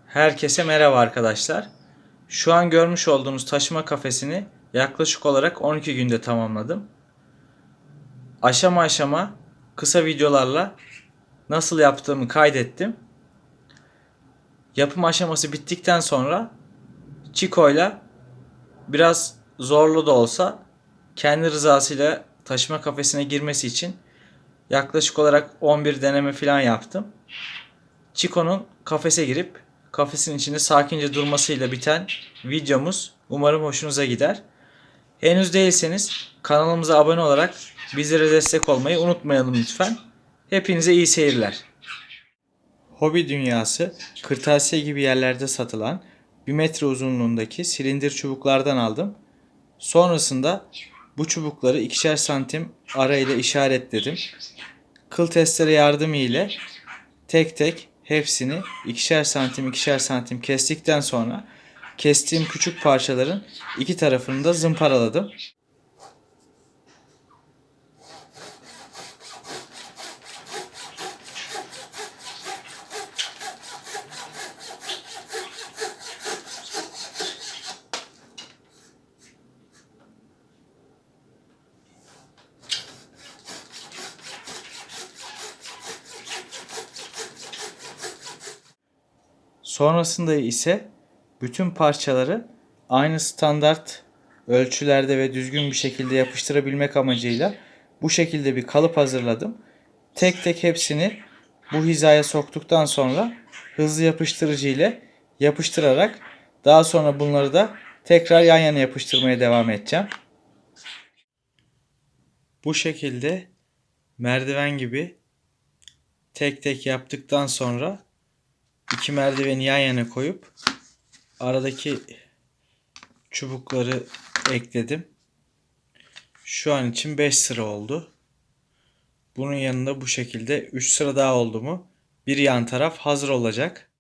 Herkese merhaba arkadaşlar. Şu an görmüş olduğunuz taşıma kafesini yaklaşık olarak 12 günde tamamladım. Aşama aşama kısa videolarla nasıl yaptığımı kaydettim. Yapım aşaması bittikten sonra Çiko'yla biraz zorlu da olsa kendi rızasıyla taşıma kafesine girmesi için yaklaşık olarak 11 deneme falan yaptım. Çiko'nun kafese girip kafesin içinde sakince durmasıyla biten videomuz umarım hoşunuza gider. Henüz değilseniz kanalımıza abone olarak bizlere destek olmayı unutmayalım lütfen. Hepinize iyi seyirler. Hobi dünyası kırtasiye gibi yerlerde satılan 1 metre uzunluğundaki silindir çubuklardan aldım. Sonrasında bu çubukları 2'şer santim arayla işaretledim. Kıl testere yardımı ile tek tek hepsini 2'şer santim kestikten sonra kestiğim küçük parçaların iki tarafını da zımparaladım. Sonrasında ise bütün parçaları aynı standart ölçülerde ve düzgün bir şekilde yapıştırabilmek amacıyla bu şekilde bir kalıp hazırladım. Tek tek hepsini bu hizaya soktuktan sonra hızlı yapıştırıcı ile yapıştırarak daha sonra bunları da tekrar yan yana yapıştırmaya devam edeceğim. Bu şekilde merdiven gibi tek tek yaptıktan sonra iki merdiveni yan yana koyup aradaki çubukları ekledim. Şu an için 5 sıra oldu. Bunun yanında bu şekilde 3 sıra daha oldu mu bir yan taraf hazır olacak.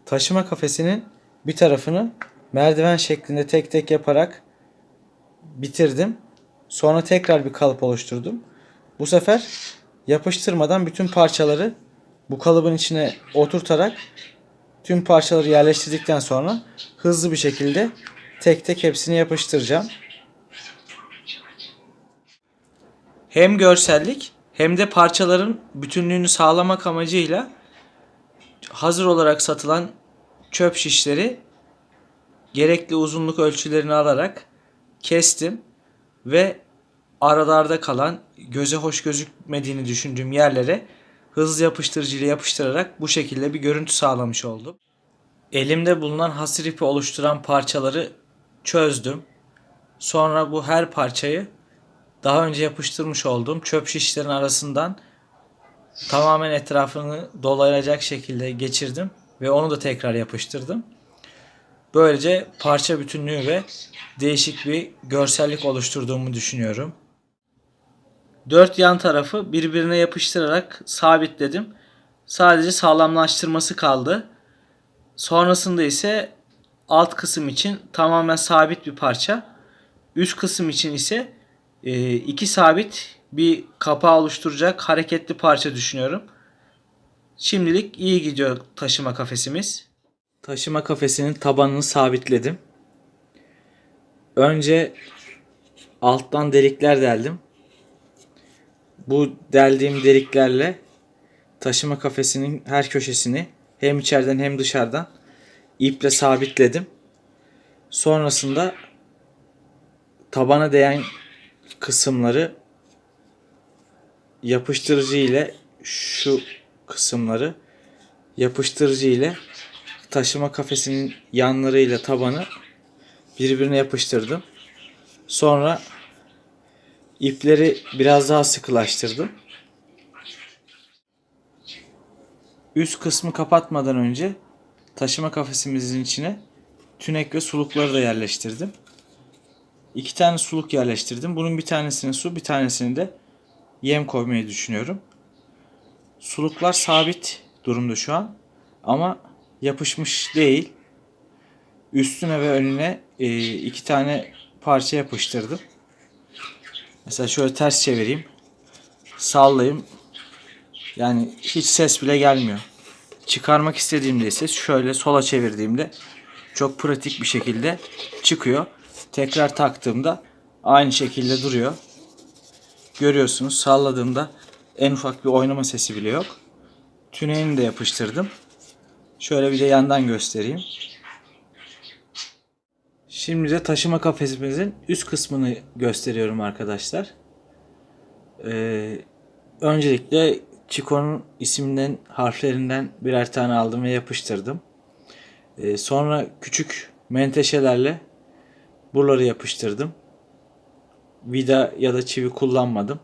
Taşıma kafesinin bir tarafını merdiven şeklinde tek tek yaparak bitirdim. Sonra tekrar bir kalıp oluşturdum. Bu sefer yapıştırmadan bütün parçaları bu kalıbın içine oturtarak tüm parçaları yerleştirdikten sonra hızlı bir şekilde tek tek hepsini yapıştıracağım. Hem görsellik hem de parçaların bütünlüğünü sağlamak amacıyla hazır olarak satılan çöp şişleri gerekli uzunluk ölçülerini alarak kestim ve aralarda kalan göze hoş gözükmediğini düşündüğüm yerlere hızlı yapıştırıcı ile yapıştırarak bu şekilde bir görüntü sağlamış oldum. Elimde bulunan hasır ipi oluşturan parçaları çözdüm. Sonra bu her parçayı daha önce yapıştırmış olduğum çöp şişlerin arasından tamamen etrafını dolayacak şekilde geçirdim ve onu da tekrar yapıştırdım. Böylece parça bütünlüğü ve değişik bir görsellik oluşturduğumu düşünüyorum. Dört yan tarafı birbirine yapıştırarak sabitledim. Sadece sağlamlaştırması kaldı. Sonrasında ise alt kısım için tamamen sabit bir parça. Üst kısım için ise iki sabit bir kapağı oluşturacak hareketli parça düşünüyorum. Şimdilik iyi gidiyor taşıma kafesimiz. Taşıma kafesinin tabanını sabitledim. Önce alttan delikler deldim. Bu deldiğim deliklerle taşıma kafesinin her köşesini hem içeriden hem dışarıdan iple sabitledim. Sonrasında tabana değen kısımları yapıştırıcı ile şu kısımları yapıştırıcı ile taşıma kafesinin yanlarıyla tabanı birbirine yapıştırdım. Sonra ipleri biraz daha sıkılaştırdım. Üst kısmı kapatmadan önce taşıma kafesimizin içine tünek ve sulukları da yerleştirdim. 2 tane suluk yerleştirdim. Bunun bir tanesine su, bir tanesini de yem koymayı düşünüyorum. Suluklar sabit durumda şu an ama yapışmış değil. Üstüne ve önüne 2 tane parça yapıştırdım. Mesela şöyle ters çevireyim. Sallayayım. Yani hiç ses bile gelmiyor. Çıkarmak istediğimde ise şöyle sola çevirdiğimde çok pratik bir şekilde çıkıyor. Tekrar taktığımda aynı şekilde duruyor. Görüyorsunuz, salladığımda en ufak bir oynama sesi bile yok. Tüneğini de yapıştırdım. Şöyle bir de yandan göstereyim. Şimdi de taşıma kafesimizin üst kısmını gösteriyorum arkadaşlar. Öncelikle Chico'nun isminden, harflerinden birer tane aldım ve yapıştırdım. Sonra küçük menteşelerle buraları yapıştırdım. Vida ya da çivi kullanmadım.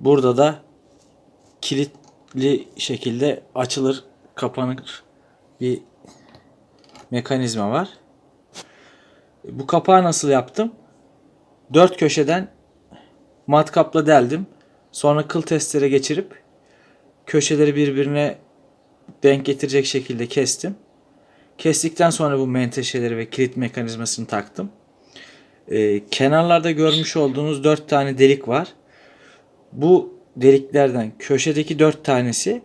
Burada da kilitli şekilde açılır, kapanır bir mekanizma var. Bu kapağı nasıl yaptım? Dört köşeden matkapla deldim. Sonra kıl testere geçirip köşeleri birbirine denk getirecek şekilde kestim. Kestikten sonra bu menteşeleri ve kilit mekanizmasını taktım. Kenarlarda görmüş olduğunuz 4 tane delik var. Bu deliklerden köşedeki 4 tanesi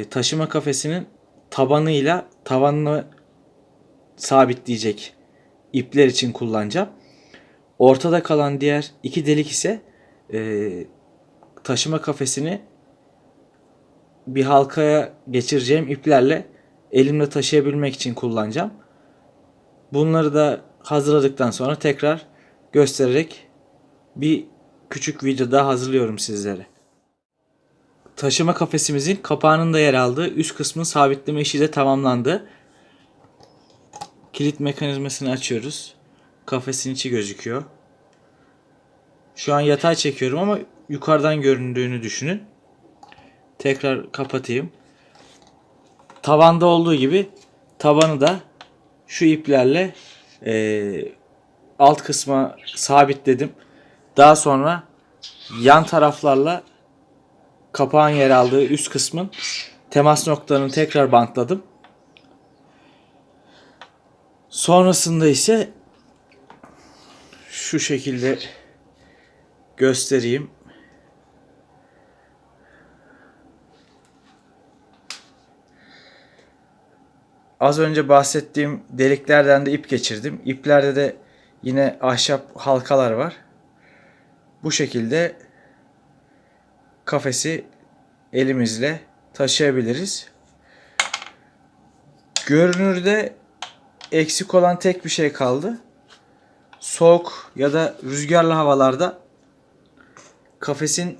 taşıma kafesinin tabanıyla tavanını sabitleyecek ipler için kullanacağım. Ortada kalan diğer 2 delik ise taşıma kafesini bir halkaya geçireceğim iplerle elimle taşıyabilmek için kullanacağım. Bunları da hazırladıktan sonra tekrar göstererek bir küçük video daha hazırlıyorum sizlere. Taşıma kafesimizin kapağının da yer aldığı üst kısmın sabitleme işi de tamamlandı. Kilit mekanizmasını açıyoruz. Kafesin içi gözüküyor. Şu an yatay çekiyorum ama yukarıdan göründüğünü düşünün. Tekrar kapatayım. Tavanda olduğu gibi tabanı da şu iplerle alt kısma sabitledim. Daha sonra yan taraflarla kapağın yer aldığı üst kısmın temas noktalarını tekrar bantladım. Sonrasında ise şu şekilde göstereyim. Az önce bahsettiğim deliklerden de ip geçirdim. İplerde de yine ahşap halkalar var. Bu şekilde kafesi elimizle taşıyabiliriz. Görünürde eksik olan tek bir şey kaldı. Soğuk ya da rüzgarlı havalarda kafesin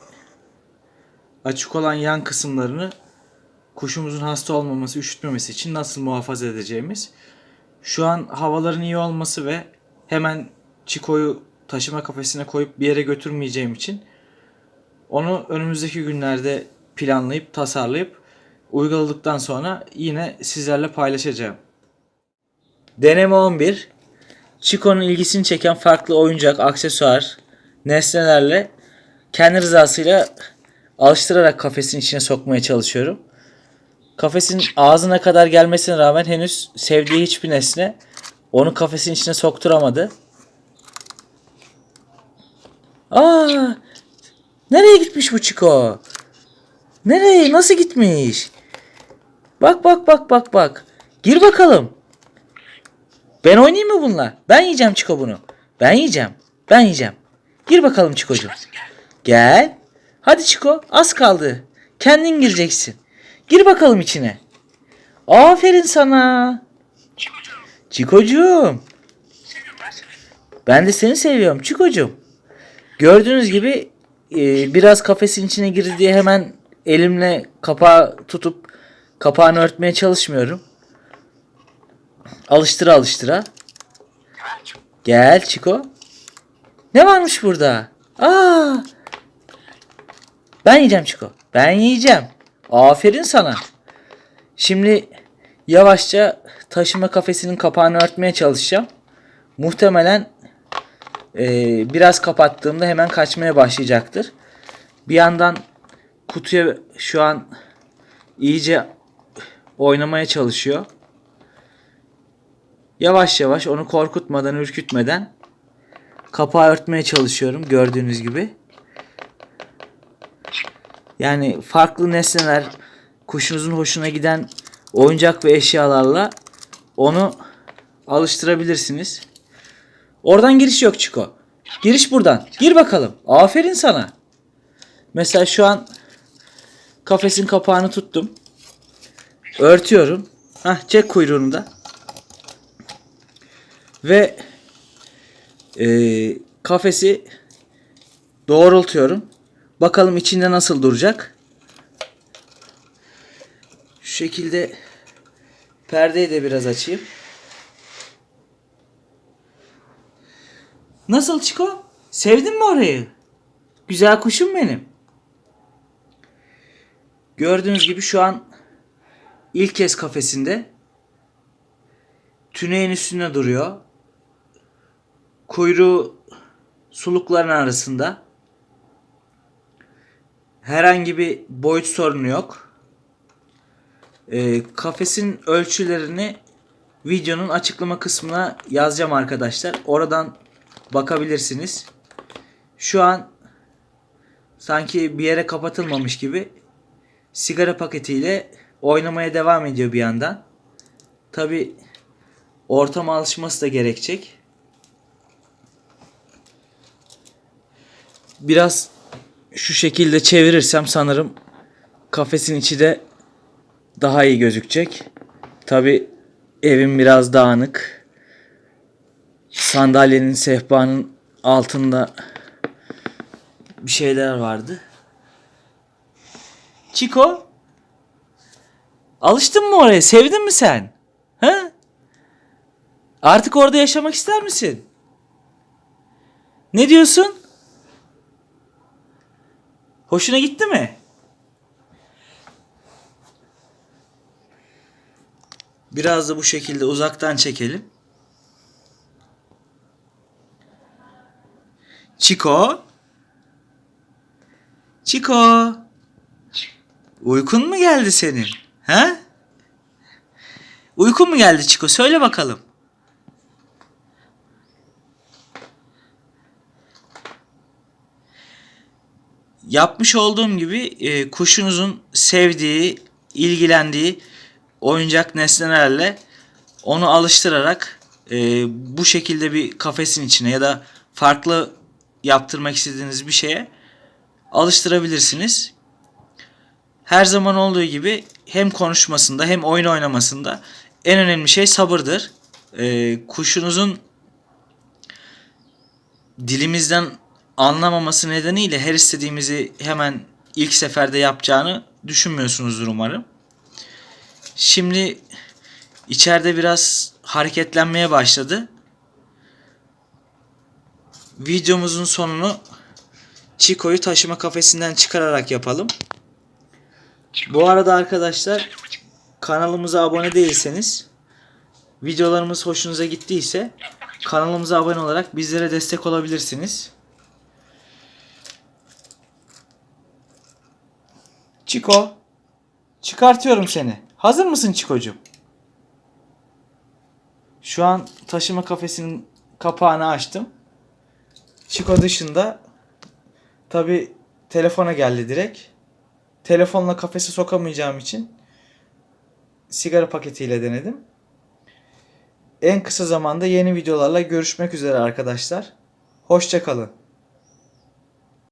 açık olan yan kısımlarını kuşumuzun hasta olmaması, üşütmemesi için nasıl muhafaza edeceğimiz. Şu an havaların iyi olması ve hemen Chico'yu taşıma kafesine koyup bir yere götürmeyeceğim için onu önümüzdeki günlerde planlayıp, tasarlayıp uyguladıktan sonra yine sizlerle paylaşacağım. Deneme 11. Chico'nun ilgisini çeken farklı oyuncak, aksesuar, nesnelerle kendi rızasıyla alıştırarak kafesin içine sokmaya çalışıyorum. Kafesin ağzına kadar gelmesine rağmen henüz sevdiği hiçbir nesne onu kafesin içine sokturamadı. Aa! Nereye gitmiş bu Chico? Nereye? Nasıl gitmiş? Bak bak bak bak bak. Gir bakalım. Ben oynayayım mı bununla? Ben yiyeceğim Chico bunu. Ben yiyeceğim. Ben yiyeceğim. Gir bakalım Chico'cum. Gel. Hadi Chico, az kaldı. Kendin gireceksin. Gir bakalım içine. Aferin sana. Chico'cum. Ben de seni seviyorum Chico'cum. Gördüğünüz gibi biraz kafesin içine girdi diye hemen elimle kapağı tutup kapağını örtmeye çalışmıyorum. Alıştıra alıştıra. Gel Chico. Ne varmış burada? Aa! Ben yiyeceğim Chico. Ben yiyeceğim. Aferin sana. Şimdi yavaşça taşıma kafesinin kapağını örtmeye çalışacağım. Muhtemelen biraz kapattığımda hemen kaçmaya başlayacaktır. Bir yandan kutuya şu an iyice oynamaya çalışıyor. Yavaş yavaş onu korkutmadan, ürkütmeden kapağı örtmeye çalışıyorum gördüğünüz gibi. Yani farklı nesneler, kuşunuzun hoşuna giden oyuncak ve eşyalarla onu alıştırabilirsiniz. Oradan giriş yok Çiko. Giriş buradan. Gir bakalım. Aferin sana. Mesela şu an kafesin kapağını tuttum. Örtüyorum. Çek kuyruğunu da. Ve kafesi doğrultuyorum. Bakalım içinde nasıl duracak. Şu şekilde perdeyi de biraz açayım. Nasıl Çiko? Sevdin mi orayı? Güzel kuşum benim. Gördüğünüz gibi şu an ilk kez kafesinde. Tüneyin üstünde duruyor. Kuyruğu sulukların arasında. Herhangi bir boyut sorunu yok. Kafesin ölçülerini videonun açıklama kısmına yazacağım arkadaşlar. Oradan bakabilirsiniz. Şu an sanki bir yere kapatılmamış gibi sigara paketiyle oynamaya devam ediyor bir yandan. Tabi ortama alışması da gerekecek. Biraz şu şekilde çevirirsem sanırım kafesin içi de daha iyi gözükecek. Tabi evim biraz dağınık. Sandalyenin, sehpanın altında bir şeyler vardı. Çiko, alıştın mı oraya? Sevdin mi sen? He? Artık orada yaşamak ister misin? Ne diyorsun? Hoşuna gitti mi? Biraz da bu şekilde uzaktan çekelim. Çiko. Çiko. Uykun mu geldi senin? He? Uykun mu geldi Çiko? Söyle bakalım. Yapmış olduğum gibi kuşunuzun sevdiği, ilgilendiği oyuncak nesnelerle onu alıştırarak bu şekilde bir kafesin içine ya da farklı yaptırmak istediğiniz bir şeye alıştırabilirsiniz. Her zaman olduğu gibi hem konuşmasında hem oyun oynamasında en önemli şey sabırdır. Kuşunuzun dilimizden anlamaması nedeniyle her istediğimizi hemen ilk seferde yapacağını düşünmüyorsunuzdur umarım. Şimdi içeride biraz hareketlenmeye başladı. Videomuzun sonunu Çiko'yu taşıma kafesinden çıkararak yapalım. Bu arada arkadaşlar, kanalımıza abone değilseniz, videolarımız hoşunuza gittiyse kanalımıza abone olarak bizlere destek olabilirsiniz. Çiko, çıkartıyorum seni. Hazır mısın Çiko'cum? Şu an taşıma kafesinin kapağını açtım. Çiko dışında. Tabi telefona geldi direkt. Telefonla kafese sokamayacağım için sigara paketiyle denedim. En kısa zamanda yeni videolarla görüşmek üzere arkadaşlar. Hoşça kalın.